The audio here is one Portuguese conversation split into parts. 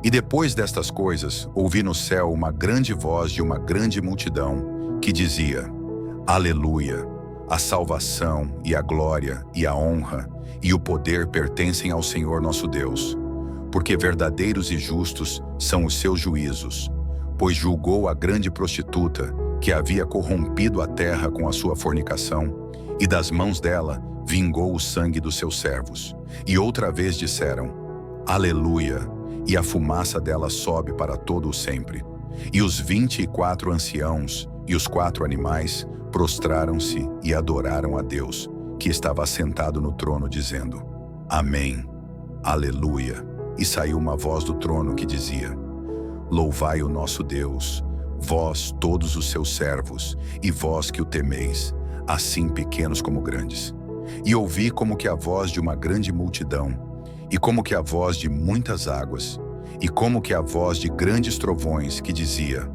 E depois destas coisas, ouvi no céu uma grande voz de uma grande multidão, que dizia: Aleluia! A salvação, e a glória, e a honra, e o poder pertencem ao Senhor nosso Deus. Porque verdadeiros e justos são os seus juízos, pois julgou a grande prostituta, que havia corrompido a terra com a sua fornicação, e das mãos dela vingou o sangue dos seus servos. E outra vez disseram: Aleluia! E a fumaça dela sobe para todo o sempre. E os 24 anciãos e os 4 animais prostraram-se e adoraram a Deus, que estava assentado no trono, dizendo: Amém, Aleluia. E saiu uma voz do trono que dizia: Louvai o nosso Deus, vós todos os seus servos, e vós que o temeis, assim pequenos como grandes. E ouvi como que a voz de uma grande multidão, e como que a voz de muitas águas, e como que a voz de grandes trovões, que dizia: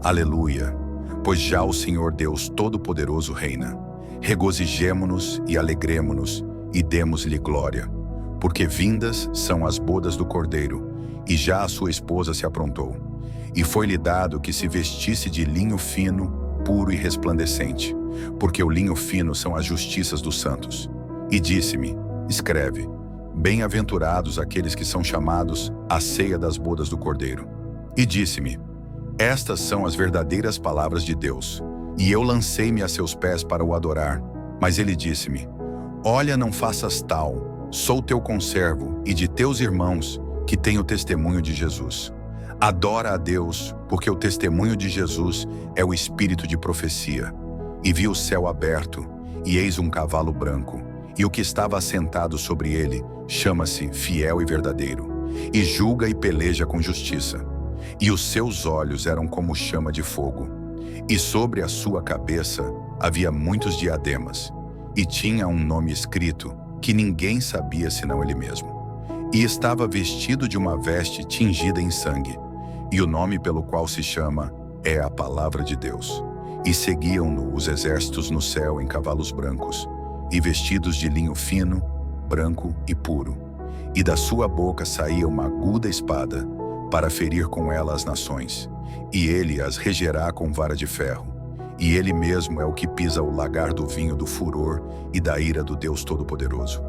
Aleluia, pois já o Senhor Deus Todo-Poderoso reina. Regozijemo-nos e alegremo-nos, e demos-lhe glória, porque vindas são as bodas do Cordeiro, e já a sua esposa se aprontou. E foi-lhe dado que se vestisse de linho fino, puro e resplandecente, porque o linho fino são as justiças dos santos. E disse-me: Escreve: Bem-aventurados aqueles que são chamados à ceia das bodas do Cordeiro. E disse-me: Estas são as verdadeiras palavras de Deus. E eu lancei-me a seus pés para o adorar. Mas ele disse-me: Olha, não faças tal. Sou teu conservo e de teus irmãos, que têm o testemunho de Jesus. Adora a Deus, porque o testemunho de Jesus é o espírito de profecia. E vi o céu aberto, e eis um cavalo branco, e o que estava assentado sobre ele chama-se Fiel e Verdadeiro, e julga e peleja com justiça. E os seus olhos eram como chama de fogo, e sobre a sua cabeça havia muitos diademas, e tinha um nome escrito que ninguém sabia senão ele mesmo. E estava vestido de uma veste tingida em sangue, e o nome pelo qual se chama é a Palavra de Deus. E seguiam-no os exércitos no céu em cavalos brancos, e vestidos de linho fino, branco e puro. E da sua boca saía uma aguda espada, para ferir com ela as nações. E ele as regerá com vara de ferro. E ele mesmo é o que pisa o lagar do vinho do furor e da ira do Deus Todo-Poderoso.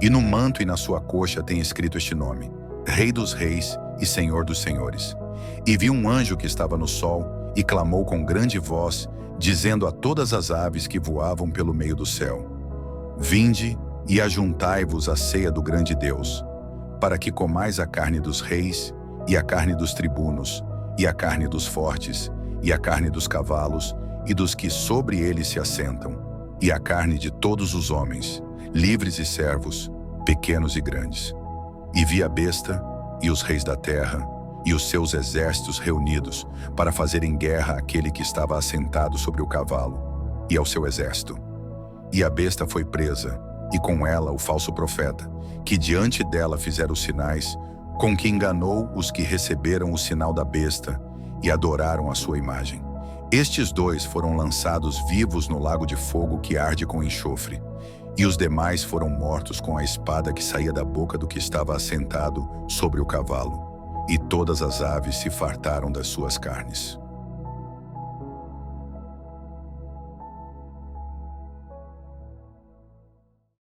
E no manto e na sua coxa tem escrito este nome: Rei dos Reis e Senhor dos Senhores. E vi um anjo que estava no sol, e clamou com grande voz, dizendo a todas as aves que voavam pelo meio do céu: Vinde e ajuntai-vos à ceia do grande Deus, para que comais a carne dos reis, e a carne dos tribunos, e a carne dos fortes, e a carne dos cavalos, e dos que sobre eles se assentam, e a carne de todos os homens, livres e servos, pequenos e grandes. E vi a besta, e os reis da terra, e os seus exércitos reunidos, para fazerem guerra àquele que estava assentado sobre o cavalo, e ao seu exército. E a besta foi presa, e com ela o falso profeta, que diante dela fizera os sinais, com que enganou os que receberam o sinal da besta, e adoraram a sua imagem. Estes dois foram lançados vivos no lago de fogo que arde com enxofre, e os demais foram mortos com a espada que saía da boca do que estava assentado sobre o cavalo, e todas as aves se fartaram das suas carnes.